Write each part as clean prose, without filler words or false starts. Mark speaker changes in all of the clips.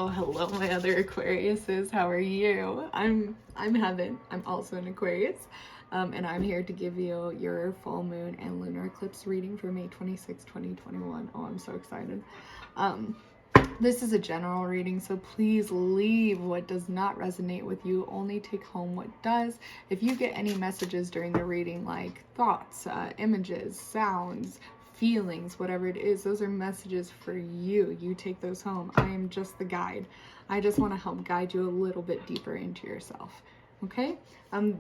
Speaker 1: Oh, hello, my other Aquariuses. How are you? I'm Heaven. I'm also an Aquarius. And I'm here to give you your full moon and lunar eclipse reading for May 26, 2021. Oh, I'm so excited. This is a general reading, so please leave what does not resonate with you. Only take home what does. If you get any messages during the reading, like thoughts, images, sounds, feelings, whatever it is, those are messages for you. You take those home. I am just the guide. I just want to help guide you a little bit deeper into yourself. Okay?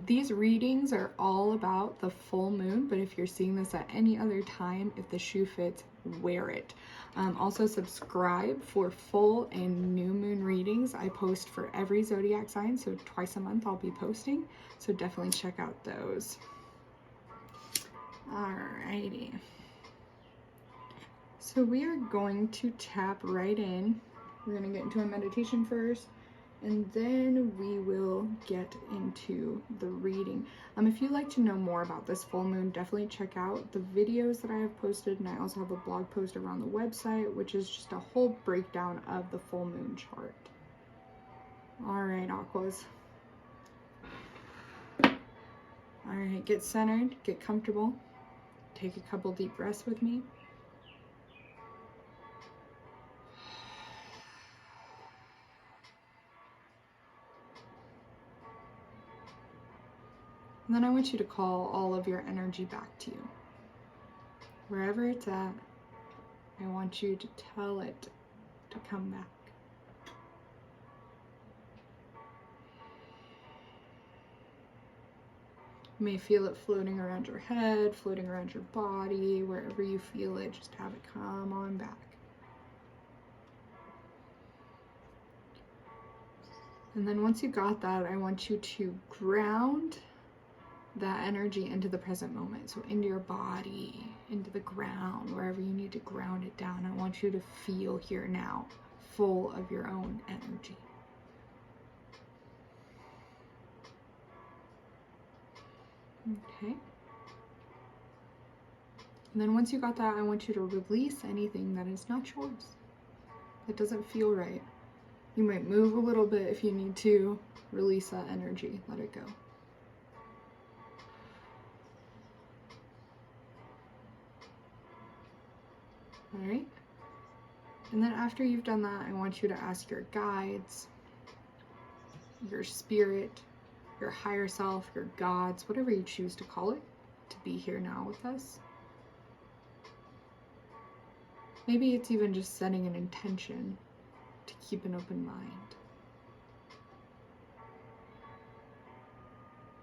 Speaker 1: These readings are all about the full moon, but if you're seeing this at any other time, if the shoe fits, wear it. Also subscribe for full and new moon readings. I post for every zodiac sign, so twice a month I'll be posting, so definitely check out those. Alrighty. So we are going to tap right in. We're going to get into a meditation first, and then we will get into the reading. If you'd like to know more about this full moon, definitely check out the videos that I have posted, and I also have a blog post around the website, which is just a whole breakdown of the full moon chart. All right, Aquas. All right, get centered, get comfortable. Take a couple deep breaths with me. And then I want you to call all of your energy back to you. Wherever it's at, I want you to tell it to come back. You may feel it floating around your head, floating around your body, wherever you feel it, just have it come on back. And then once you got that, I want you to ground that energy into the present moment. So into your body, into the ground, wherever you need to ground it down. I want you to feel here now, full of your own energy. Okay. And then once you got that, I want you to release anything that is not yours. It doesn't feel right. You might move a little bit if you need to. Release that energy. Let it go. All right. And then after you've done that, I want you to ask your guides, your spirit, your higher self, your gods, whatever you choose to call it, to be here now with us. Maybe it's even just setting an intention to keep an open mind.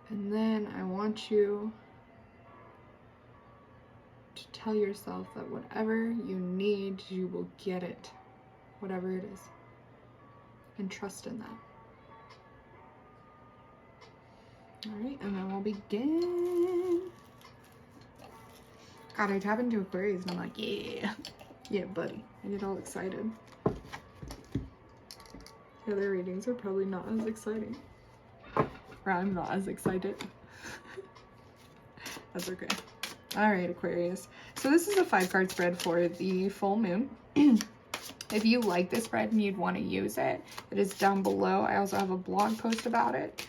Speaker 1: And then I want you to tell yourself that whatever you need, you will get it, whatever it is. And trust in that. All right, and then we'll begin. God, I tap into Aquarius and I'm like, yeah. Yeah, buddy. I get all excited. The other readings are probably not as exciting. Or I'm not as excited. That's okay. All right, Aquarius. So this is a 5-card spread for the full moon. If you like this spread and you'd want to use it, it is down below. I also have a blog post about it.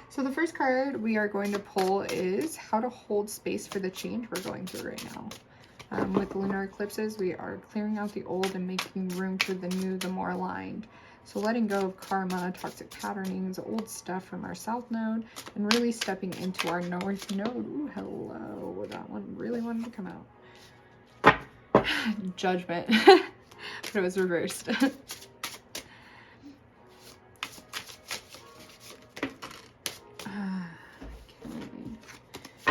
Speaker 1: So the first card we are going to pull is how to hold space for the change we're going through right now. With lunar eclipses, we are clearing out the old and making room for the new, the more aligned. So letting go of karma, toxic patternings, old stuff from our south node, and really stepping into our north node. Ooh, hello. That one really wanted to come out. Judgment. But it was reversed.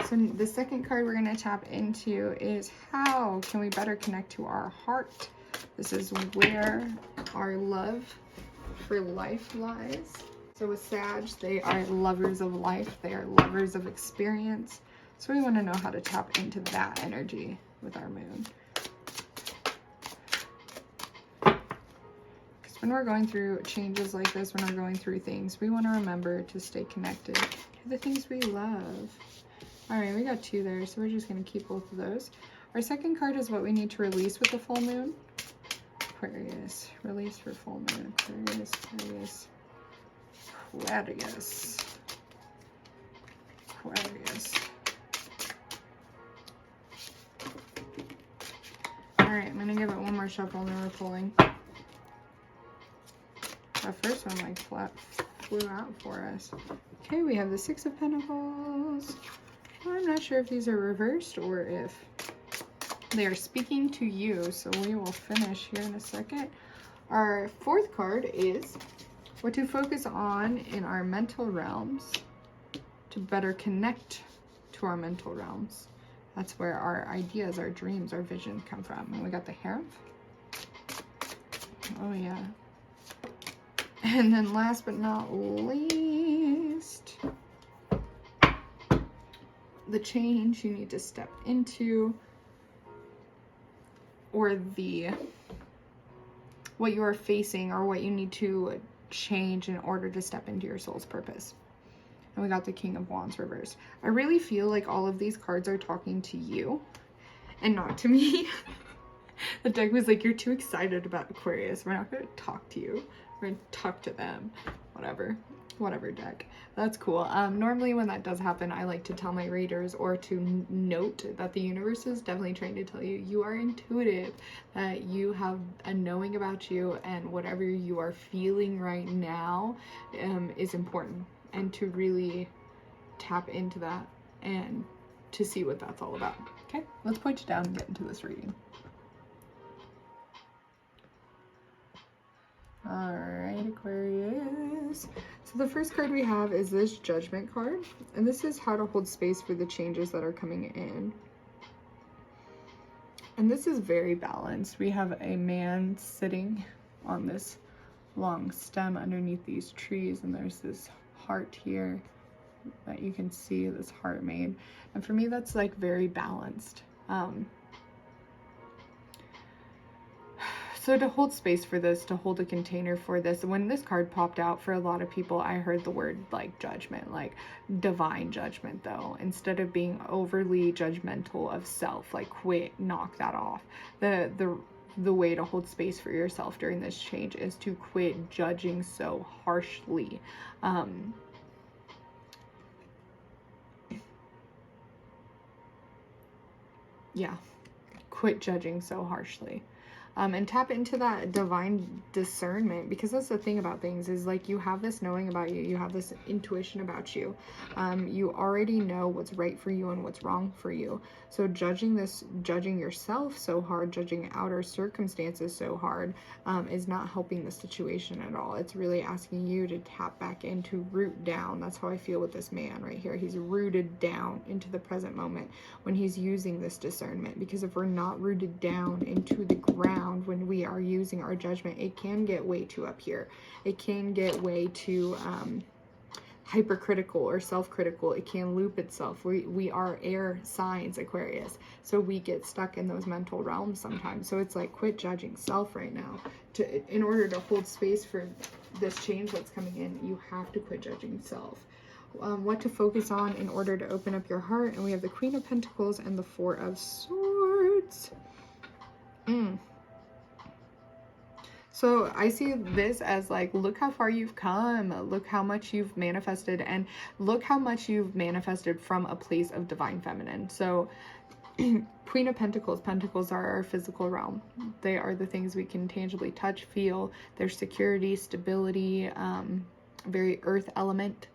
Speaker 1: So the second card we're going to tap into is how can we better connect to our heart? This is where our love for life lies. So with Sag, they are lovers of life. They are lovers of experience. So we want to know how to tap into that energy with our moon. Because when we're going through changes like this, when we're going through things, we want to remember to stay connected to the things we love. All right, we got 2 there, so we're just going to keep both of those. Our second card is what we need to release with the full moon. Aquarius. Release for full moon. Aquarius, Aquarius, Aquarius, Aquarius. Alright, I'm going to give it one more shuffle and then we're pulling. The first one like flew out for us. Okay, we have the Six of Pentacles. I'm not sure if these are reversed or if they are speaking to you, so we will finish here in a second. Our fourth card is what to focus on in our mental realms to better connect to our mental realms. That's where our ideas, our dreams, our visions come from. And we got the Hierophant. Oh yeah. And then last but not least, the change you need to step into, or what you are facing, or what you need to change in order to step into your soul's purpose. And we got the King of Wands reversed. I really feel like all of these cards are talking to you and not to me. The deck was like, you're too excited about Aquarius. We're not going to talk to you. We're going to talk to them. Whatever deck. That's cool. Normally when that does happen, I like to tell my readers or to note that the universe is definitely trying to tell you, you are intuitive, that you have a knowing about you, and whatever you are feeling right now is important. And to really tap into that and to see what that's all about. Okay, let's point it down and get into this reading. All right, Aquarius. So the first card we have is this Judgment card. And this is how to hold space for the changes that are coming in. And this is very balanced. We have a man sitting on this long stem underneath these trees, and there's this heart here that you can see, this heart made, and for me that's like very balanced. So to hold space for this, to hold a container for this, when this card popped out, for a lot of people I heard the word like judgment, like divine judgment though, instead of being overly judgmental of self, like quit, knock that off. The way to hold space for yourself during this change is to quit judging so harshly. Yeah, quit judging so harshly. And tap into that divine discernment, because that's the thing about things, is like you have this knowing about you, you have this intuition about you, you already know what's right for you and what's wrong for you. So judging yourself so hard, judging outer circumstances so hard, is not helping the situation at all. It's really asking you to tap back into root down. That's how I feel with this man right here. He's rooted down into the present moment when he's using this discernment, because if we're not rooted down into the ground when we are using our judgment, it can get way too up here. It can get way too hypercritical or self-critical. It can loop itself. We are air signs, Aquarius, so we get stuck in those mental realms sometimes. So it's like, quit judging self right now. In order to hold space for this change that's coming in, you have to quit judging self. What to focus on in order to open up your heart, and we have the Queen of Pentacles and the Four of Swords. So I see this as like, look how far you've come, look how much you've manifested, and look how much you've manifested from a place of divine feminine. So Queen of Pentacles, pentacles are our physical realm. They are the things we can tangibly touch, feel. There's security, stability, very earth element.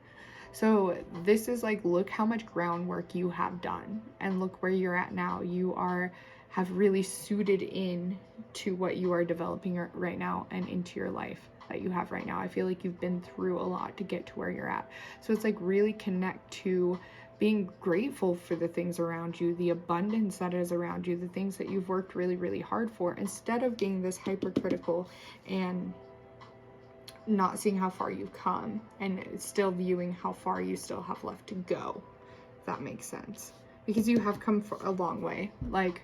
Speaker 1: So this is like, look how much groundwork you have done, and look where you're at now. You have really suited in to what you are developing right now and into your life that you have right now. I feel like you've been through a lot to get to where you're at. So it's like, really connect to being grateful for the things around you, the abundance that is around you, the things that you've worked really, really hard for, instead of being this hypercritical and not seeing how far you've come and still viewing how far you still have left to go, if that makes sense. Because you have come for a long way. Like,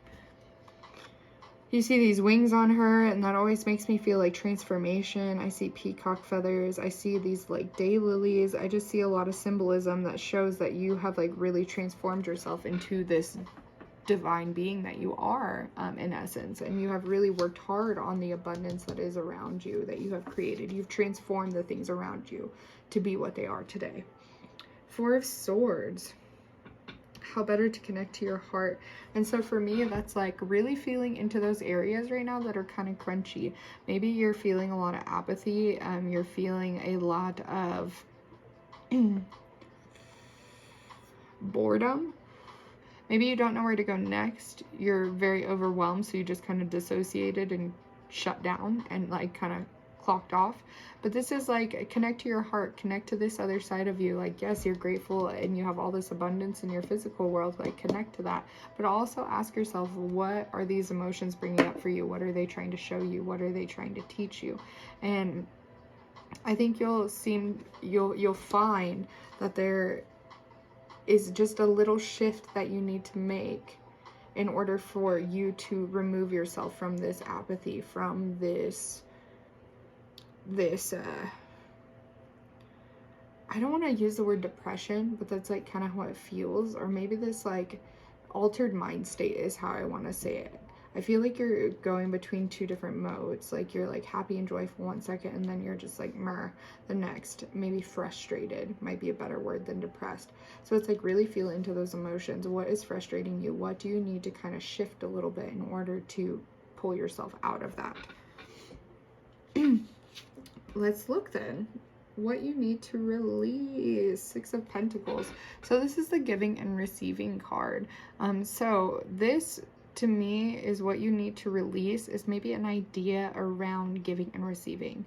Speaker 1: you see these wings on her, and that always makes me feel like transformation. I see peacock feathers. I see these like daylilies. I just see a lot of symbolism that shows that you have like really transformed yourself into this divine being that you are, in essence, and you have really worked hard on the abundance that is around you, that you have created. You've transformed the things around you to be what they are today. Four of Swords. How better to connect to your heart. And so for me, that's like really feeling into those areas right now that are kind of crunchy. Maybe you're feeling a lot of apathy. You're feeling a lot of boredom. Maybe you don't know where to go next. You're very overwhelmed, so you just kind of dissociated and shut down and like kind of clocked off. But this is like, connect to your heart, connect to this other side of you. Like, yes, you're grateful and you have all this abundance in your physical world, like connect to that. But also ask yourself, what are these emotions bringing up for you? What are they trying to show you? What are they trying to teach you? And I think you'll find that there is just a little shift that you need to make in order for you to remove yourself from this apathy, from this I don't want to use the word depression, but that's like kind of how it feels. Or maybe this like altered mind state is how I want to say it. I feel like you're going between two different modes. Like you're like happy and joyful one second, and then you're just like meh the next. Maybe frustrated might be a better word than depressed. So it's like really feel into those emotions. What is frustrating you? What do you need to kind of shift a little bit in order to pull yourself out of that? Let's look then what you need to release. Six of Pentacles. So this is the giving and receiving card. So this to me is what you need to release, is maybe an idea around giving and receiving.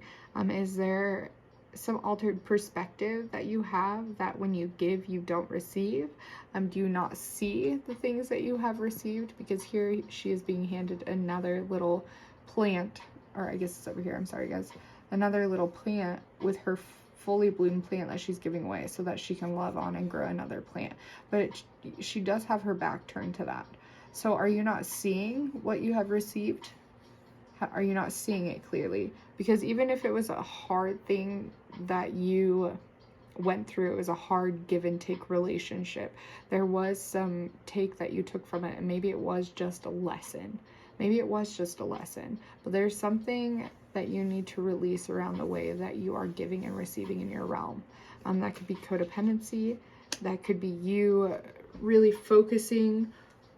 Speaker 1: Is there some altered perspective that you have, that when you give you don't receive? Do you not see the things that you have received? Because here she is being handed another little plant, or I guess it's over here, I'm sorry guys, another little plant with her fully bloomed plant that she's giving away so that she can love on and grow another plant. But she does have her back turned to that. So are you not seeing what you have received? Are you not seeing it clearly? Because even if it was a hard thing that you went through, it was a hard give and take relationship, there was some take that you took from it, and maybe it was just a lesson. Maybe it was just a lesson, but there's something that you need to release around the way that you are giving and receiving in your realm. That could be codependency. That could be you really focusing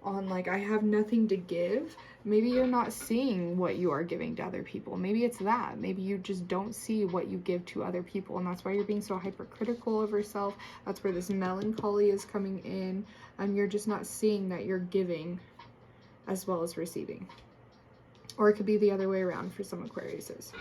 Speaker 1: on like, I have nothing to give. Maybe you're not seeing what you are giving to other people. Maybe it's that. Maybe you just don't see what you give to other people, and that's why you're being so hypercritical of yourself. That's where this melancholy is coming in, and you're just not seeing that you're giving as well as receiving. Or it could be the other way around for some Aquariuses.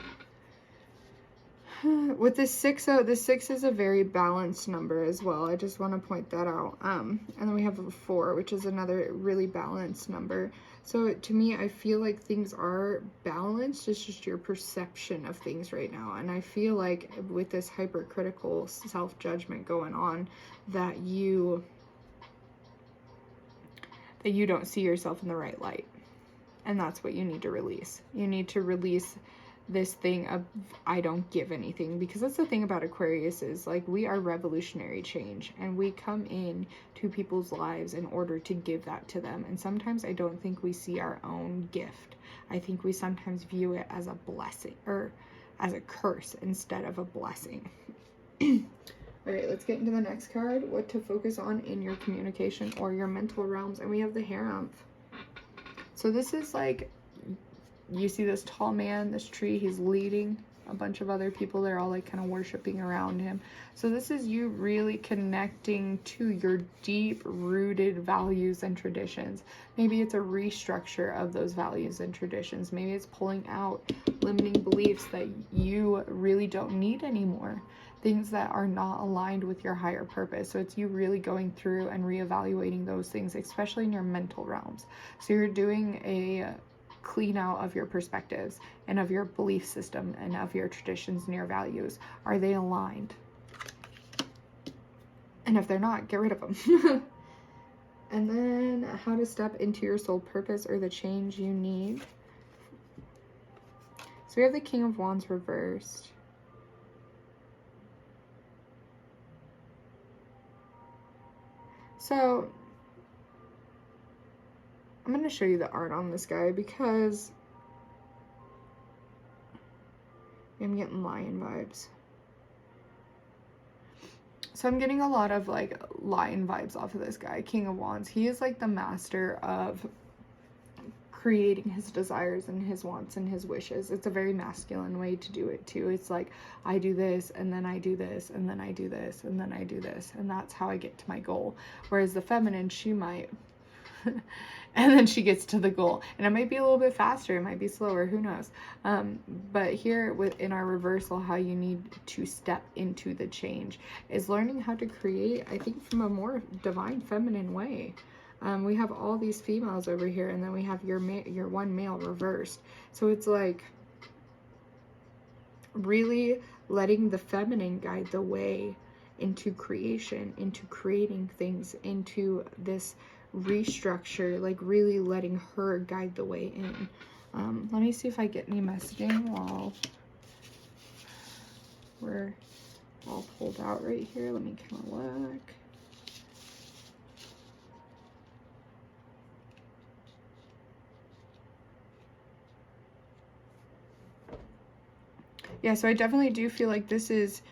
Speaker 1: With this 6, the 6 is a very balanced number as well. I just want to point that out. And then we have a 4, which is another really balanced number. So to me, I feel like things are balanced. It's just your perception of things right now. And I feel like with this hypercritical self-judgment going on, that you don't see yourself in the right light. And that's what you need to release. You need to release this thing of, I don't give anything. Because that's the thing about Aquarius, is like, we are revolutionary change, and we come in to people's lives in order to give that to them. And sometimes I don't think we see our own gift. I think we sometimes view it as a blessing, or as a curse instead of a blessing. All right, let's get into the next card. What to focus on in your communication or your mental realms. And we have the Hierophant. So this is like, you see this tall man, this tree, he's leading a bunch of other people. They're all like kind of worshiping around him. So this is you really connecting to your deep rooted values and traditions. Maybe it's a restructure of those values and traditions. Maybe it's pulling out limiting beliefs that you really don't need anymore. Things that are not aligned with your higher purpose. So it's you really going through and reevaluating those things, especially in your mental realms. So you're doing a clean out of your perspectives and of your belief system and of your traditions and your values. Are they aligned? And if they're not, get rid of them. And then how to step into your soul purpose or the change you need. So we have the King of Wands reversed. So I'm going to show you the art on this guy because I'm getting lion vibes. So I'm getting a lot of like lion vibes off of this guy, King of Wands. He is like the master of creating his desires and his wants and his wishes. It's a very masculine way to do it too. It's like, I do this and then I do this and then I do this and then I do this, and that's how I get to my goal. Whereas the feminine, she might and then she gets to the goal, and it might be a little bit faster, it might be slower, who knows. But here in our reversal, how you need to step into the change is learning how to create, I think, from a more divine feminine way. We have all these females over here, and then we have your one male reversed. So it's like really letting the feminine guide the way into creation, into creating things, into this restructure, like really letting her guide the way in. Let me see if I get any messaging while we're all pulled out right here. Let me kind of look. Yeah, so I definitely do feel like this is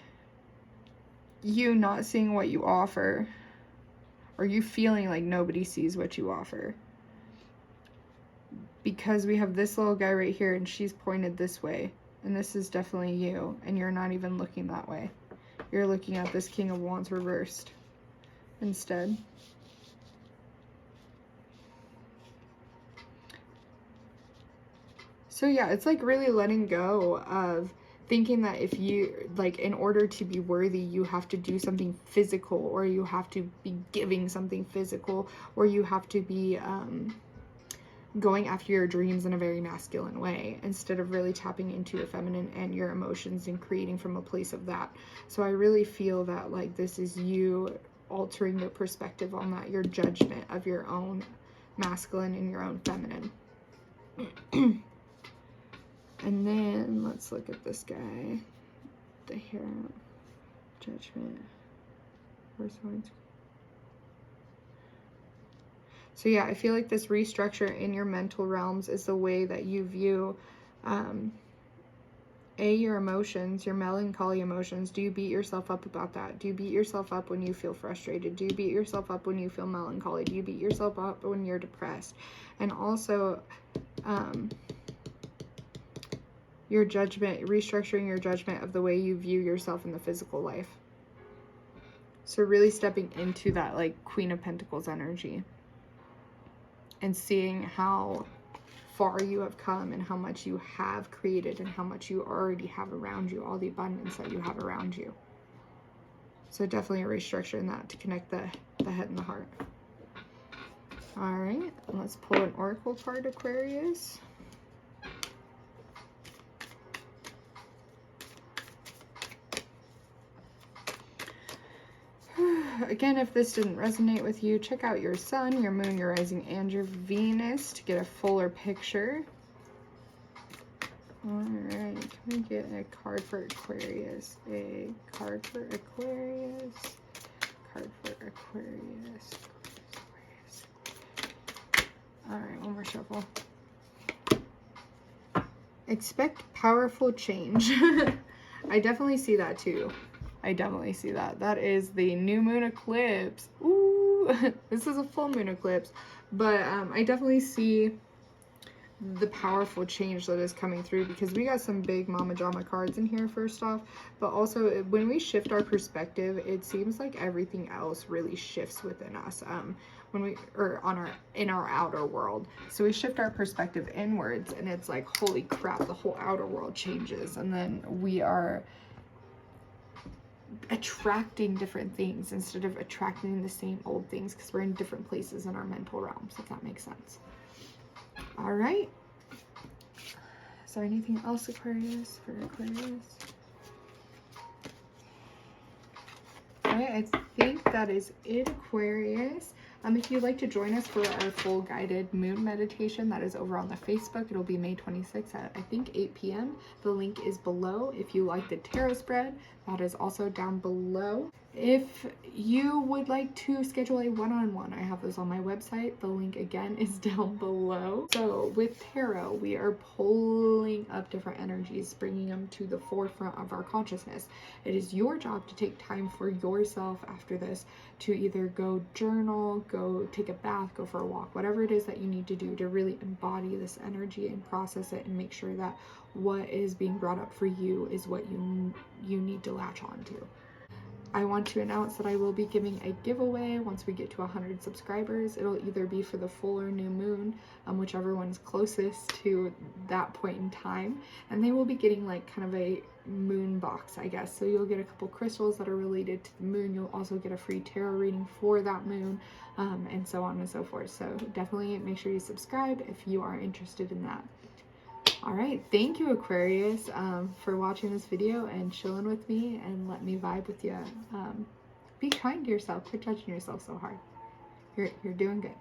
Speaker 1: you not seeing what you offer, or you feeling like nobody sees what you offer. Because we have this little guy right here, and she's pointed this way, and this is definitely you, and you're not even looking that way. You're looking at this King of Wands reversed instead. So yeah, it's like really letting go of thinking that if you, like, in order to be worthy, you have to do something physical, or you have to be giving something physical, or you have to be going after your dreams in a very masculine way, instead of really tapping into your feminine and your emotions and creating from a place of that. So I really feel that like this is you altering your perspective on that, your judgment of your own masculine and your own feminine. And then let's look at this guy, the hair, judgment, so yeah, I feel like this restructure in your mental realms is the way that you view your emotions, your melancholy emotions. Do you beat yourself up about that? Do you beat yourself up when you feel frustrated? Do you beat yourself up when you feel melancholy? Do you beat yourself up when you're depressed? And also your judgment, restructuring your judgment of the way you view yourself in the physical life. So really stepping into that like Queen of Pentacles energy and seeing how far you have come and how much you have created and how much you already have around you, all the abundance that you have around you. So definitely a restructure in that to connect the head and the heart. All right, let's pull an oracle card, Aquarius. Again, if this didn't resonate with you, check out your sun, your moon, your rising, and your Venus to get a fuller picture. All right, can we get a card for Aquarius? A card for Aquarius. Card for Aquarius. All right, one more shuffle. Expect powerful change. I definitely see that too. I definitely see that. That is the new moon eclipse. Ooh, this is a full moon eclipse. But I definitely see the powerful change that is coming through, because we got some big mama drama cards in here first off. But also when we shift our perspective, it seems like everything else really shifts within us. When we in our outer world. So we shift our perspective inwards, and it's like, holy crap, the whole outer world changes. And then we are attracting different things instead of attracting the same old things, because we're in different places in our mental realms, if that makes sense. All right, is there anything else, Aquarius, for Aquarius? All right, I think that is it, Aquarius. If you'd like to join us for our full guided moon meditation, that is over on the Facebook. It'll be May 26th at, I think, 8 p.m. The link is below. If you like the tarot spread, that is also down below. If you would like to schedule a one-on-one, I have those on my website. The link again is down below. So with tarot, we are pulling up different energies, bringing them to the forefront of our consciousness. It is your job to take time for yourself after this to either go journal, go take a bath, go for a walk, whatever it is that you need to do to really embody this energy and process it and make sure that what is being brought up for you is what you need to latch on to. I want to announce that I will be giving a giveaway once we get to 100 subscribers. It'll either be for the full or new moon, whichever one's closest to that point in time. And they will be getting like kind of a moon box, I guess. So you'll get a couple crystals that are related to the moon. You'll also get a free tarot reading for that moon, and so on and so forth. So definitely make sure you subscribe if you are interested in that. All right, thank you, Aquarius, for watching this video and chilling with me and let me vibe with you. Be kind to yourself. Quit judging yourself so hard. You're doing good.